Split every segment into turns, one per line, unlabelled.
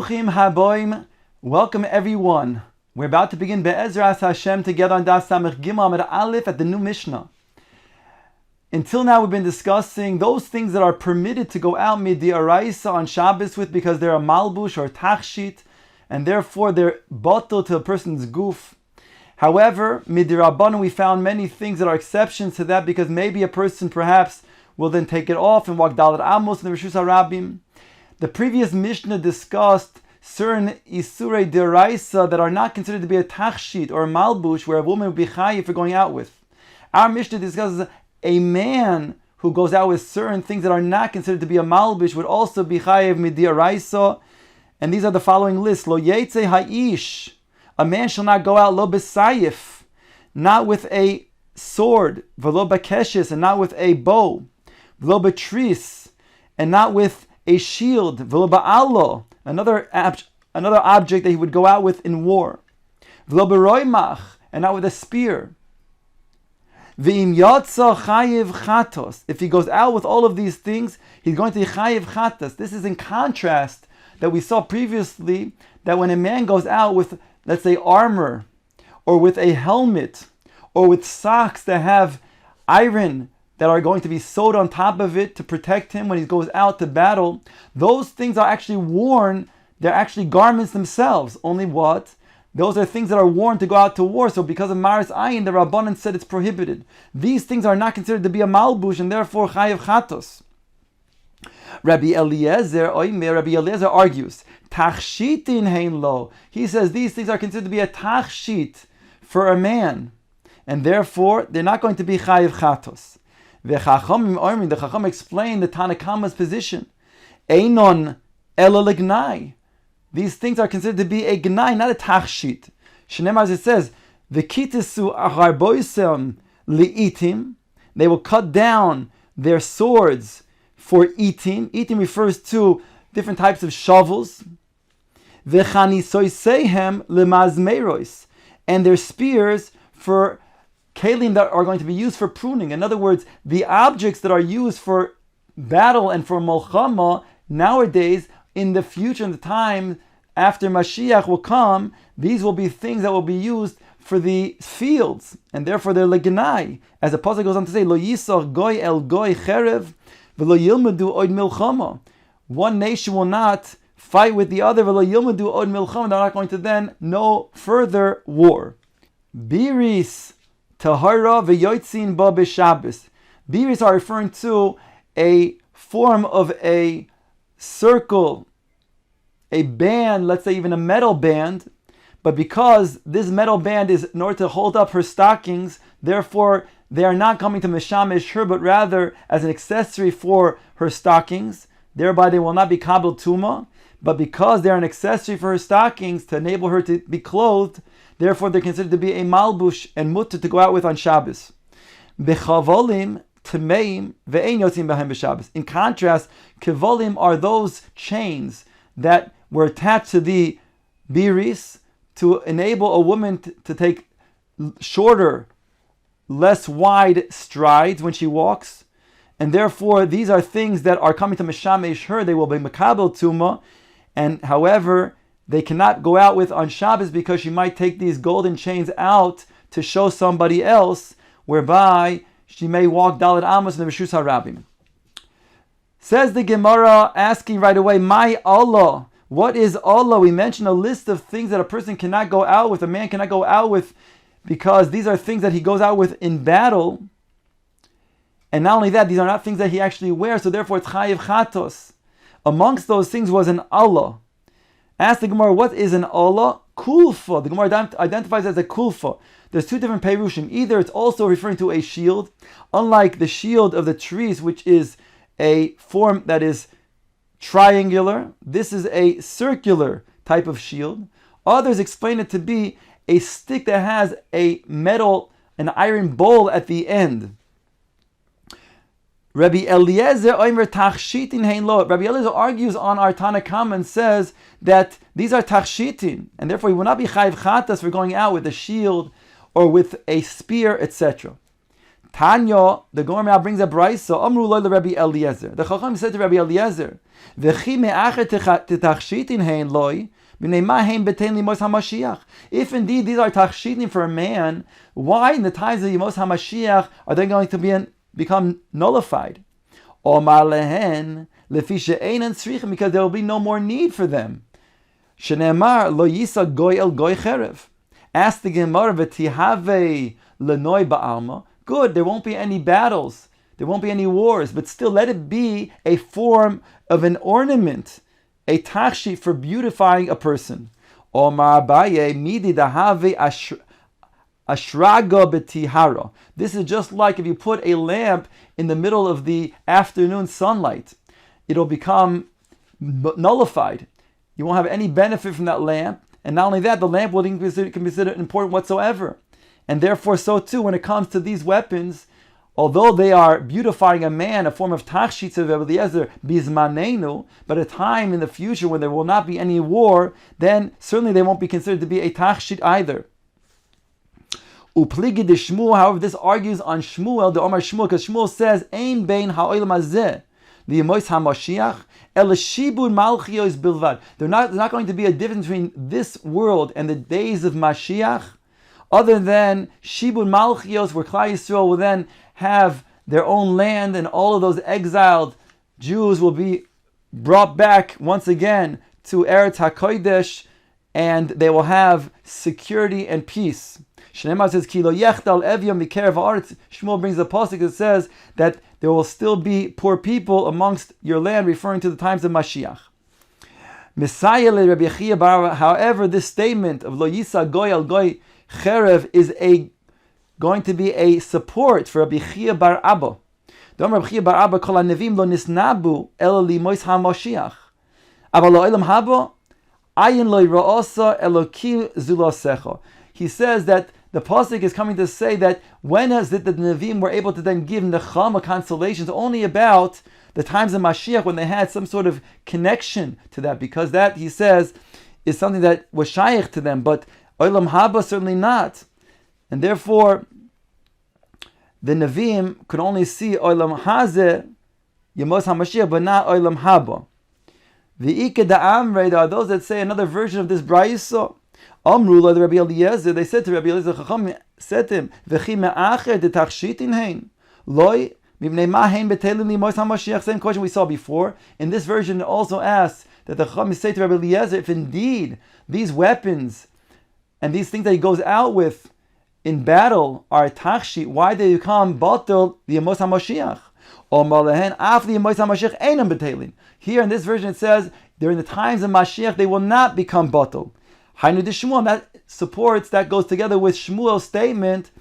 Bruchim haboim, welcome everyone. We're about to begin Be'ezras Hashem together on Das Samech Gimel Amud Aleph at the new Mishnah. Until now we've been discussing those things that are permitted to go out mid'oraisa on Shabbos with because they're a malbush or tachshit, and therefore they're bottle to a person's goof. However, mid'irabbanan we found many things that are exceptions to that because maybe a person perhaps will then take it off and walk Dalet Amos in the Rishus HaRabim. The previous Mishnah discussed certain Isurei Deraisa that are not considered to be a tachshit or a malbush where a woman would be chayiv for going out with. Our Mishnah discusses a man who goes out with certain things that are not considered to be a malbush would also be chayiv midiraisa, and these are the following lists. Lo yetze ha'ish, a man shall not go out lo b'sayif, not with a sword, v'lo b'keshes, and not with a bow, v'lo b'tris, and not with a shield, v'lo ba'alo, another object that he would go out with in war, v'lo b'roimach, and not with a spear. V'im yotza chayiv chatos, if he goes out with all of these things, he's going to be chayiv chatos. This is in contrast that we saw previously that when a man goes out with, let's say, armor, or with a helmet, or with socks that have iron that are going to be sewed on top of it to protect him when he goes out to battle, those things are actually worn, they're actually garments themselves. Only what? Those are things that are worn to go out to war. So because of Maris Ayin, the Rabbanan said it's prohibited. These things are not considered to be a malbush and therefore chayiv chatos. Rabbi Eliezer argues, tachshitin hein lo. He says these things are considered to be a tachshit for a man, and therefore they're not going to be chayiv chatos. The Chacham explained the Tanakama's position. Einon ela legnai. These things are considered to be a gnai, not a tachshit. Shneimar, as it says, v'kitisu acharboisem li'itim. They will cut down their swords for eating. Eating refers to different types of shovels. V'chanisoisehem lemazmeros, and their spears for kelim that are going to be used for pruning. In other words, the objects that are used for battle and for molchama nowadays, in the future, in the time after Mashiach will come, these will be things that will be used for the fields, and therefore they're legenai. As the pasuk goes on to say, Lo yisach goy el goy cherev, v'lo yilmedu od milchama. One nation will not fight with the other, v'lo yilmedu od milchama. They're not going to then know further war. Biris tahara v'yotzin ba b'Shabbos. Biris are referring to a form of a circle, a band, let's say even a metal band, but because this metal band is in order to hold up her stockings, therefore they are not coming to meshamish her, but rather as an accessory for her stockings. Thereby they will not be kabel tuma, but because they are an accessory for her stockings to enable her to be clothed, therefore they're considered to be a malbush and mutter to go out with on Shabbos. Bechavolim Tmeim ve'ein yotzim b'hem b'Shabbos. In contrast, kevolim are those chains that were attached to the biris to enable a woman to take shorter, less wide strides when she walks, and therefore these are things that are coming to meshamesh her. They will be makabel tuma, and however they cannot go out with on Shabbos because she might take these golden chains out to show somebody else, whereby she may walk Dalet Amos in the Rishus HaRabim. Says the Gemara, asking right away, my Allah, what is Allah? We mentioned a list of things that a person cannot go out with, a man cannot go out with, because these are things that he goes out with in battle. And not only that, these are not things that he actually wears, so therefore it's chayiv chatos. Amongst those things was an Allah. Ask the Gemara, what is an Allah? Kulfa. The Gemara identifies as a kulfa. There's two different perushim. Either it's also referring to a shield, unlike the shield of the trees, which is a form that is triangular. This is a circular type of shield. Others explain it to be a stick that has a metal, an iron bowl at the end. Rabbi Eliezer argues on our Tanakam and says that these are tachshitin, and therefore he will not be chayiv chatas for going out with a shield or with a spear, etc. Tanya, the Gemara brings a brayso. Amru lo Rabbi Eliezer. The Chacham said to Rabbi Eliezer, "V'chi me'acher tetachshitin hein loy, b'nei ma hein b'tein limos hamashiach." If indeed these are tachshitin for a man, why in the times of Yemos Hamashiach are they going to become nullified? Omar lehen lefi she'einen tzrichim, because there will be no more need for them. Shene'emar lo yisa goy el goy cherev. Ask the Gemara, v'tihave lenoi ba'alma. Good, there won't be any battles, there won't be any wars, but still let it be a form of an ornament, a tachshit for beautifying a person. Omar Abaye midi dahave ashraga betihara. This is just like if you put a lamp in the middle of the afternoon sunlight, it'll become nullified. You won't have any benefit from that lamp, and not only that, the lamp will can be considered important whatsoever. And therefore, so too, when it comes to these weapons, although they are beautifying a man, a form of tachshit of Eliezer, bizmanenu, but a time in the future when there will not be any war, then certainly they won't be considered to be a tachshit either. Upligi de Shmuel, however, this argues on Shmuel, the Omar Shmuel, because Shmuel says, Ein bein ha'olam hazeh, the Yemois HaMashiach, el shibud malchios bilvad. There's not going to be a difference between this world and the days of Mashiach, other than Shibud Malchios, where Klal Yisrael will then have their own land, and all of those exiled Jews will be brought back once again to Eretz HaKodesh, and they will have security and peace. Shneimar says, Ki lo yechtal evyam mikerev haaretz. Shmuel brings a pasuk that says that there will still be poor people amongst your land, referring to the times of Mashiach. However, this statement of lo yisa goy al goy cherev is going to be a support for Rabbi Chia bar Abba. Rabbi Chia bar Abba kol hanevim lo nisnabu el limois haMashiach. Aval lo elam haba ayin lo yira'asa eloki zulasecha. He says that the pasuk is coming to say that when is it that the Nevi'im were able to then give nechama consolations only about the times of Mashiach, when they had some sort of connection to that, because that, he says, is something that was shaykh to them, but Olam Haba certainly not. And therefore, the Nevi'im could only see Olam Hazeh, Yemos HaMashiach, but not Olam Haba. The Ike Da'amre, there are those that say another version of this Brayso. Amru lo Rabbi Eliezer, they said to Rabbi Eliezer, Chacham said to him, V'chi me'acher de tachshitin hein, loi, mivnei ma hein betelin limos HaMashiach. Same question we saw before. In this version, it also asks that the Chacham say to Rabbi Eliezer, if indeed these weapons and these things that he goes out with in battle are tachshit, why do you come batel the Yemos HaMashiach? Or malehen af the Yemos HaMashiach einam betelin. Here in this version it says, during the times of Mashiach they will not become batel. Hainu de Shmuel, that supports, that goes together with Shmuel's statement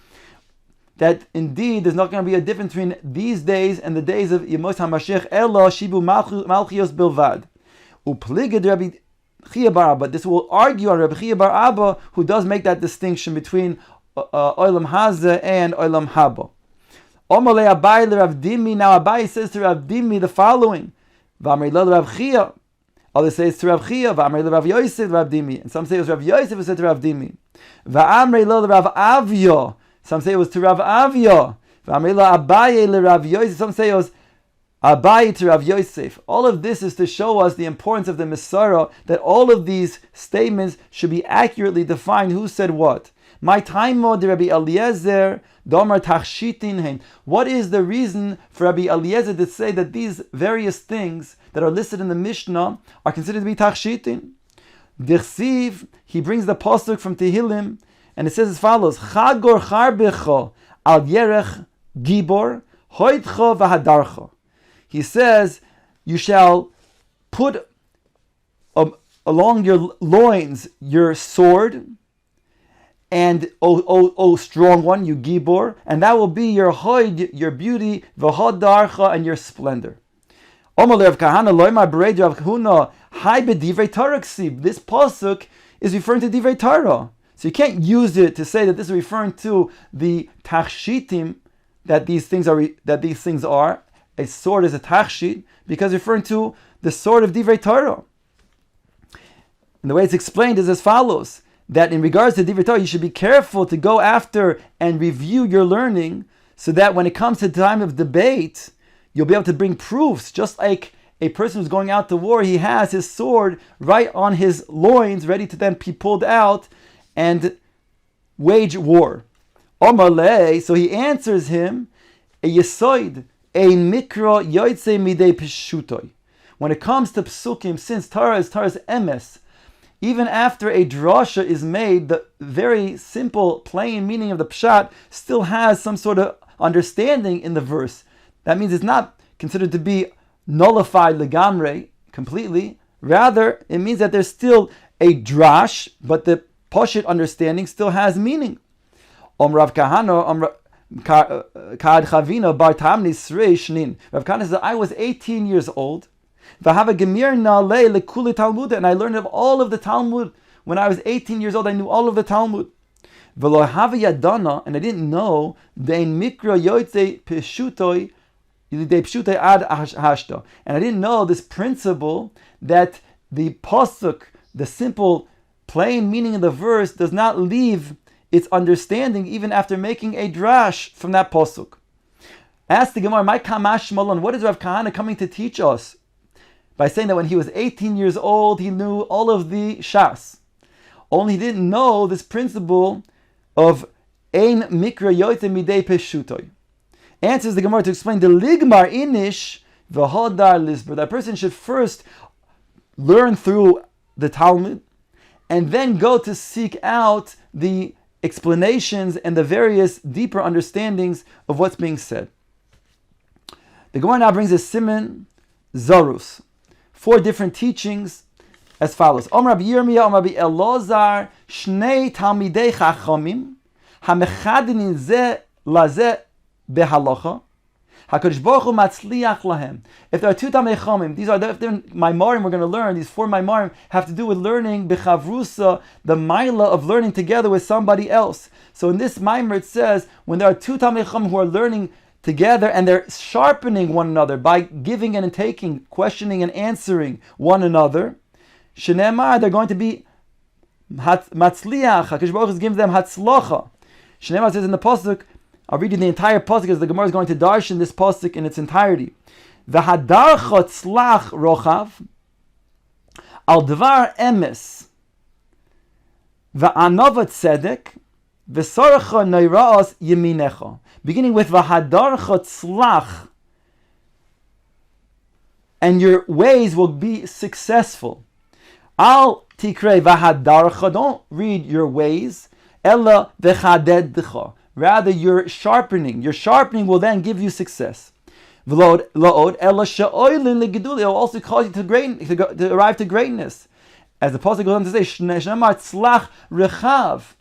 that indeed there's not going to be a difference between these days and the days of Yemos HaMashiach elo shibu malchios bilvad. Upliged Rabbi Chia bar Abba. This will argue on Rabbi Chia bar Abba, who does make that distinction between Olam Hazeh and Olam Haba. Omale Abai le Rav Dimi. Now Abai says to Rav Dimi the following: V'amrei lo Rav Chia. Others say it's to Rav Chia. V'amrei lo Rav Yosef Rav Dimi. And some say it was Rav Yosef who said to Rav Dimi. V'amrei lo Rav Avyo. Some say it was to Rav Avyo. V'amrei lo Abai le Rav Yosef. Some say it was Abai to Rav Yosef. All of this is to show us the importance of the Mesorah, that all of these statements should be accurately defined. Who said what? My time mod Rabbi Eliezer Domar Tachshitin Hein. What is the reason for Rabbi Eliezer to say that these various things that are listed in the Mishnah are considered to be Tachshitin? Dirsiv, he brings the pasuk from Tehillim, and it says as follows: Chagor charbecho al yerech gibor hoitcho v'hadarcho. He says, you shall put along your loins your sword, and O strong one, you gibor, and that will be your hoid, your beauty, v'hodarcha, and your splendor. This pasuk is referring to divrei Torah, so you can't use it to say that this is referring to the tachshitim that these things are. A sword is a tachshit because referring to the sword of divrei Torah. And the way it's explained is as follows: that in regards to divrei Torah, you should be careful to go after and review your learning, so that when it comes to time of debate, you'll be able to bring proofs, just like a person who's going out to war, he has his sword right on his loins, ready to then be pulled out and wage war. Omarle, so he answers him, a yesoid, a mikra yoytze midei peshutoi. When it comes to psukim, since Torah is emes, even after a drasha is made, the very simple, plain meaning of the pshat still has some sort of understanding in the verse. That means it's not considered to be nullified legamre, completely. Rather, it means that there's still a drash, but the poshit understanding still has meaning. Rav Kahana, Kad Chavina Bar Tamni Srei Shnin. Rav Kahana says, I was 18 years old. And I learned of all of the Talmud. When I was 18 years old, I knew all of the Talmud. And I didn't know and I didn't know this principle that the pasuk, the simple, plain meaning of the verse, does not leave its understanding even after making a drash from that pasuk. Ask the Gemara, my kamash malon, what is Rav Kahana coming to teach us? By saying that when he was 18 years old, he knew all of the shas. Only he didn't know this principle of ein mikra yoyte midei peshutoy. Answers the Gemara to explain the ligmar inish v'hodar lisber. That person should first learn through the Talmud and then go to seek out the explanations and the various deeper understandings of what's being said. The Gemara now brings a siman zarus. 4 different teachings as follows. Om Rabbi Yirmiyahu, Om Rabbi Elazar, Shnei Talmidei Chachamim, Hamechadin Zeh Lazeh Behalacha, HaKadosh Baruch Hu Matzliach Lahem. If there are 2 Talmidei Chachamim, these are different Maimarim we're going to learn. These 4 Maimarim have to do with learning Bechavrusa, the Maila of learning together with somebody else. So in this Maimar it says, when there are 2 Talmidei Chachamim who are learning together and they're sharpening one another by giving and taking, questioning and answering one another, Shenemar, they're going to be Matzliach. HaKadosh Baruch Hu gives them Hatzlacha. Shenemar says in the pasuk, I'll read you the entire pasuk as the Gemara is going to darshan this pasuk in its entirety. V'hadarcha tzlach rochav al dvar emes v'anova tzedek v'saracha neiraos yeminecha. Beginning with v'hadarcha tzlach, and your ways will be successful. Al tikrei v'hadarcha, don't read your ways. Ella v'chadedcha, rather your sharpening. Your sharpening will then give you success. V'lod ella sha'oilin legeduli, it will also cause you to arrive to greatness. As the pasuk goes on to say, Shnemar tzlach rechav,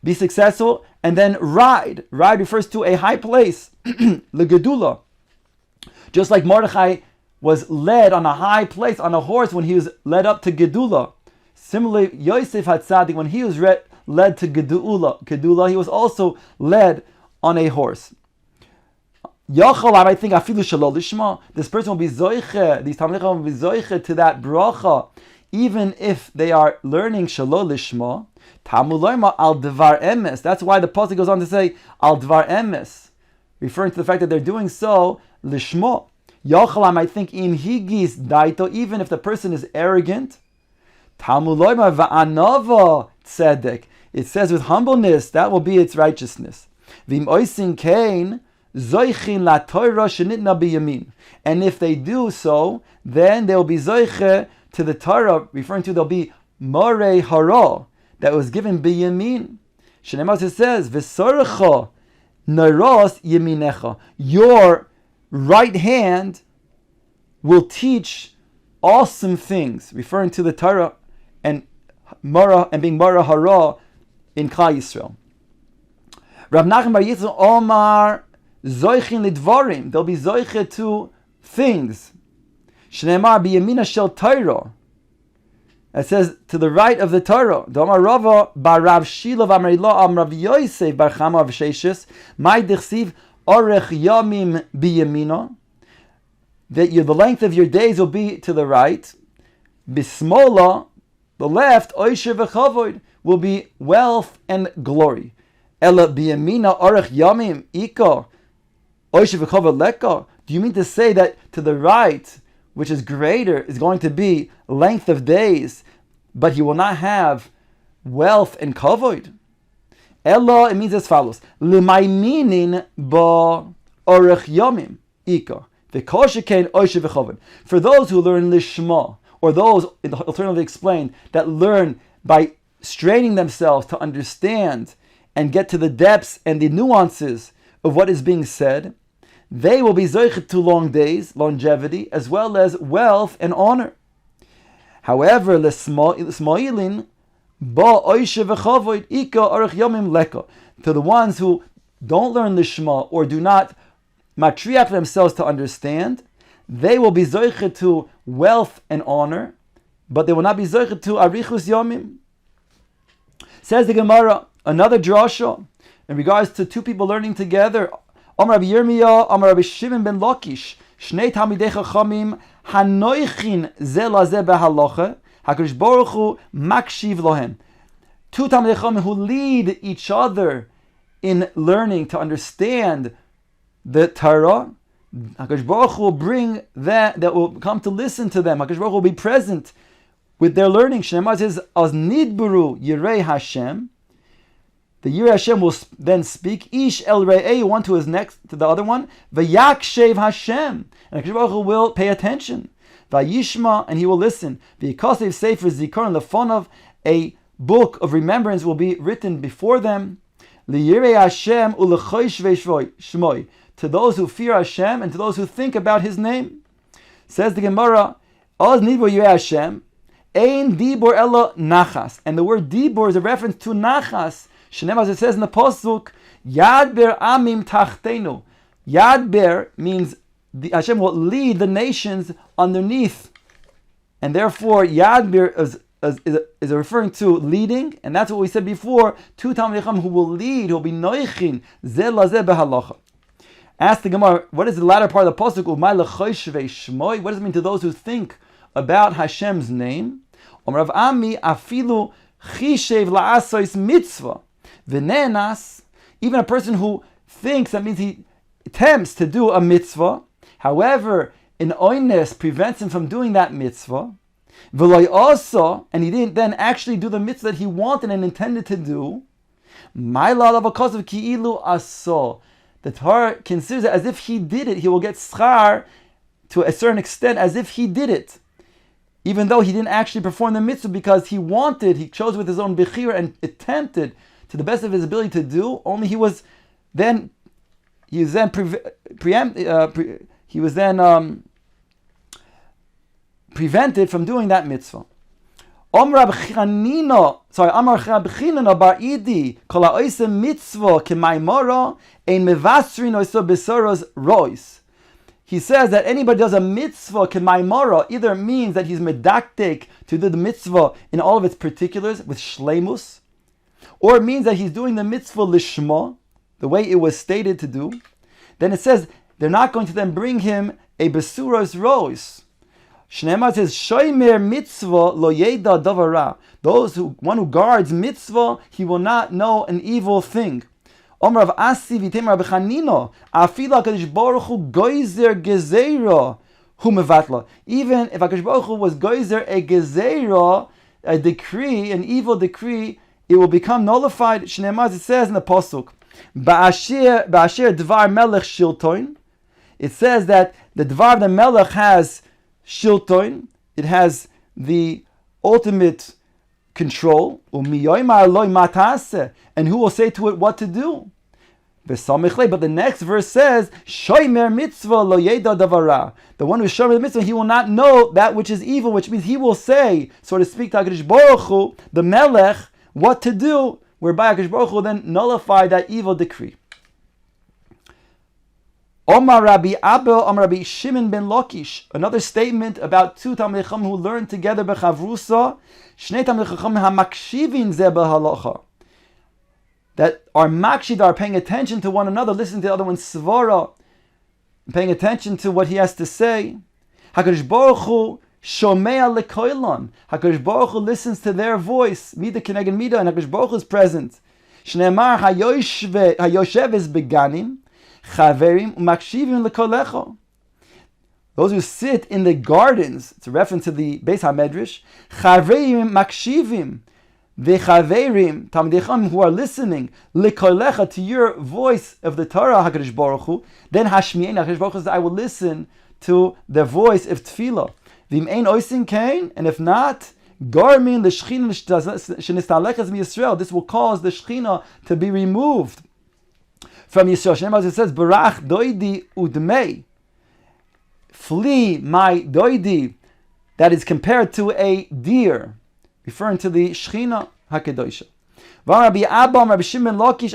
be successful, and then ride. Ride refers to a high place, legedula. Just like Mordechai was led on a high place on a horse when he was led up to Gedula. Similarly, Yosef HaTzadik, when he was led to Gedula, he was also led on a horse. Yachal, I might think, afilu shalol lishma, this person will be zoiche, these Talmidei Chachamim will be zoiche to that bracha, even if they are learning shalol lishma. Tamulayma al dvar emes. That's why the pasuk goes on to say al dvar emes, referring to the fact that they're doing so lishma. Yochalam, I think, im higis daito, even if the person is arrogant. Tamulayma va'anava tzedek. It says with humbleness, that will be its righteousness. Vim oisin kain zoichin la Torah shenitna biyamin. And if they do so, then they will be zoiche to the Torah, referring to they'll be morei hara, that was given biyamin. Shneimar says, v'sorcha neiros yeminecha. Your right hand will teach awesome things, referring to the Torah and Mara and being Mara Hara in Klal Yisrael. Rav Nachman Bar Yitzchak Omar Zoichin Lidvarim. They'll be zoiche to things. Shneimar biyamina shel Torah. It says to the right of the Torah. Domar Rava bar Rav Shila v'Amrila am Rav Yosef bar Chama v'Sheishis Mai dichsiv orech yamim biyamina. That the length of your days will be to the right. Bismola, the left, oisher v'chavod, will be wealth and glory. Ela biyamina orech yamim ika oishe v'chava leka. Do you mean to say that to the right, which is greater, is going to be length of days, but he will not have wealth and kavod? Ella, it means as follows: L'mayminin ba orech yamim ika v'kosheken oishe v'chavad. For those who learn lishma, or those, alternatively explained, that learn by straining themselves to understand and get to the depths and the nuances of what is being said, they will be zoichet to long days, longevity, as well as wealth and honor. However, l'smoilin ba oishe v'chavoid ika arich yomim leka. To the ones who don't learn the Shema or do not matriach themselves to understand, they will be zoichet to wealth and honor, but they will not be zoichet to arichus yomim. Says the Gemara, another drasha in regards to two people learning together. Amar Rabbi Yirmiyahu, Amar Rabbi Shimon ben Lakish, Shnei Talmidei Chachamim hanoichin ze lazeh behalacha, HaKadosh Baruch Hu makshiv lohem. Two Talmidei Chachamim who lead each other in learning to understand the Torah. HaKadosh Baruch Hu will bring that will come to listen to them. HaKadosh Baruch Hu will be present with their learning. Shneimar says, "Az nidburu Yirei Hashem." The Yirei Hashem will then speak, Ish el re'eh, one to his next, to the other one, V'yakshev Hashem, and HaKadosh Baruch Hu will pay attention. V'yishma, and he will listen. V'yikasev sefer zikaron lefonov, a book of remembrance will be written before them. L'yirei Hashem u'lechoshvei shmoi, to those who fear Hashem and to those who think about His name. Says the Gemara, Oz nidbor Yirei Hashem, ein dibor ela nachas, and the word dibor is a reference to nachas. Shneimar, as it says in the pasuk, Yad ber amim tachtenu. Yad ber means Hashem will lead the nations underneath, and therefore Yad ber is referring to leading, and that's what we said before. Two Talmidei Chacham who will lead, who will be noichin ze lazeh behalacha. Ask the Gemara, what is the latter part of the pasuk? Umay lechoshvei shmoi. What does it mean to those who think about Hashem's name? Omer Rav Ami afilu chishev la'asos mitzvah. V'nenas, even a person who thinks, that means he attempts to do a mitzvah, however, an oines prevents him from doing that mitzvah, v'loy also, and he didn't then actually do the mitzvah that he wanted and intended to do, ma'ila alav ha'kosav ki'ilu aso. The Torah considers it as if he did it. He will get schar to a certain extent as if he did it, even though he didn't actually perform the mitzvah because he chose with his own bechira and attempted to the best of his ability to do. Only he was then prevented from doing that mitzvah. Amar Rab Chanina bar Idi kol ha'oiseh mitzvah k'maimara ein mevasrin oiseh besoros rois. He says that anybody does a mitzvah k'maimara either means that he's medaktek to do the mitzvah in all of its particulars with shleimus, or it means that he's doing the mitzvah lishma, the way it was stated to do. Then it says they're not going to then bring him a besuros rois. Shneimar says, Shoimer mitzvah lo yeda davara. One who guards mitzvah, he will not know an evil thing. Omer Rav Asi v'tem Rabbi Chanina, afila HaKadosh Baruch Hu goizer gezeira hu mevatla. Even if HaKadosh Baruch Hu was goizer a gezeira, a decree, an evil decree, it will become nullified. Shneimar, as it says in the pasuk, Ba'asher dvar melech shiltoin. It says that the dvar of the melech has shiltoin, it has the ultimate control. And who will say to it what to do? But the next verse says, Shoimer mitzvah lo yeda davara. The one who is shomer the mitzvah, he will not know that which is evil, which means he will say, so to speak, to HaKadosh Baruch Hu, the melech, what to do, whereby HaKadosh Baruch Hu will then nullify that evil decree. Omar Rabbi Abel, Omar Rabbi Shimon ben Lakish, another statement about two Talmidei Chacham who learn together bechavrusa, Shnei Talmidei Chacham hamakshivin ze behalacha, that are makshid, are paying attention to one another, listening to the other one's svara, paying attention to what he has to say. HaKadosh Baruch Hu shomea lekoilon. HaKadosh Baruch Hu listens to their voice, mida keneged mida, and HaKadosh Baruch Hu is present. Shneemar hayosheves beganim, chaverim umakshivim lekolecho. Those who sit in the gardens, it's a reference to the Beis HaMedrash, chaverim makshivim, the chaverim, Talmidei who are listening, lekolecha, to your voice of the Torah, HaKadosh Baruch Hu, then hashmi'en, HaKadosh Baruch Hu says, I will listen to the voice of tefillah. V'im ein oisin kain, and if not, garmin l'shchina shenistalechas miYisrael, this will cause the Shechina to be removed from Yisrael. Shneimar, it says, barach doidi udmei, flee my doidi, that is compared to a deer, referring to the Shechina HaKedosha. Rabbi Abba, Rabbi Shimon Lakish,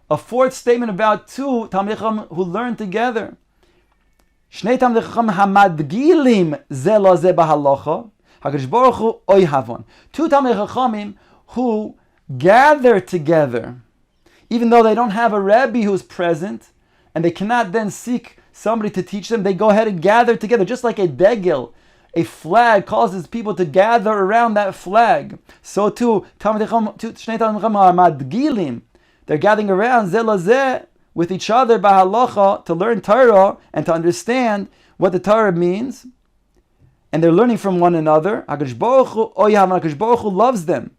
a fourth statement about two Talmidei Chacham who learn together. Shnei Talmidei Chacham hamadgilim ze lo ze b'halacha, HaKadosh Baruch Hu oyhavon. Two Talmidei Chachamim who gather together, even though they don't have a Rebbe who's present, and they cannot then seek somebody to teach them, they go ahead and gather together, just like a degel, a flag causes people to gather around that flag. So too, Shnei Talmidei Chacham are madgilim. They're gathering around ze lo ze with each other b'halacha to learn Torah and to understand what the Torah means. And they're learning from one another. HaKadosh Baruch Hu oyam, HaKadosh Baruch Hu loves them.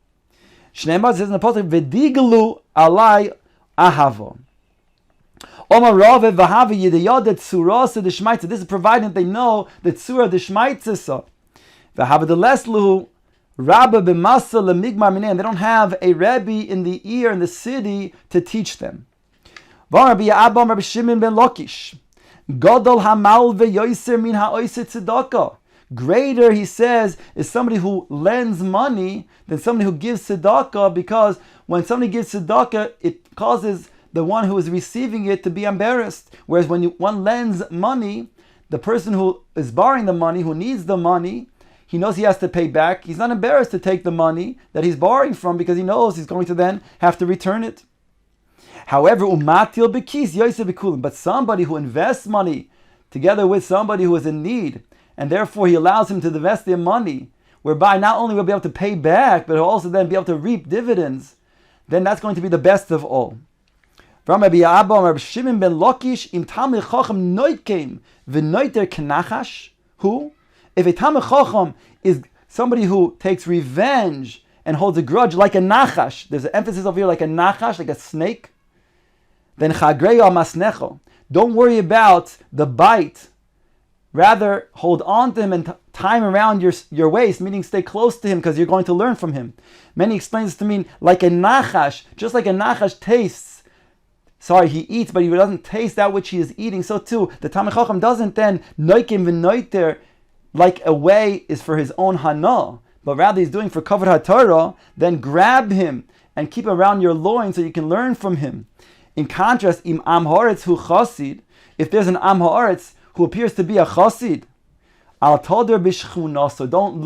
Shneimar says in the pasuk, v'diglu alai ahavo. This is provided that they know the tzura the shmaitzisa. They don't have a rebbe in the ear in the city to teach them. Greater, he says, is somebody who lends money than somebody who gives tzedakah, because when somebody gives tzedakah, it causes the one who is receiving it to be embarrassed. Whereas when one lends money, the person who is borrowing the money, who needs the money, he knows he has to pay back. He's not embarrassed to take the money that he's borrowing from, because he knows he's going to then have to return it. However, umatil bekis yosef bekulim, but somebody who invests money together with somebody who is in need, and therefore he allows him to invest their money, whereby not only will be able to pay back, but he'll also then be able to reap dividends, then that's going to be the best of all. From Rabbi Abba, Rabbi Shimon ben Lakish, im Talmid Chacham noikem v'noiter kenachash. Who? If a Talmid Chacham is somebody who takes revenge and holds a grudge like a nachash, there's an emphasis over here like a nachash, like a snake, then chagreyo masnecho. Don't worry about the bite. Rather, hold on to him and tie him around your waist, meaning stay close to him because you're going to learn from him. Many explain this to mean like a nachash, just like a nachash tastes. He eats, but he doesn't taste that which he is eating. So too, the Talmid Chacham doesn't then noikim v'noiter like a way is for his own hana, but rather he's doing for kavod haTorah. Then grab him and keep around your loins so you can learn from him. In contrast, im am haaretz hu chasid, if there's an am haaretz who appears to be a chasid, al toder b'shchuna, so don't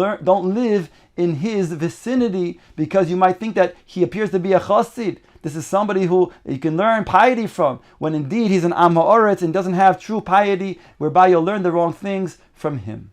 live in his vicinity, because you might think that he appears to be a chasid. This is somebody who you can learn piety from, when indeed he's an am haaretz and doesn't have true piety, whereby you'll learn the wrong things from him.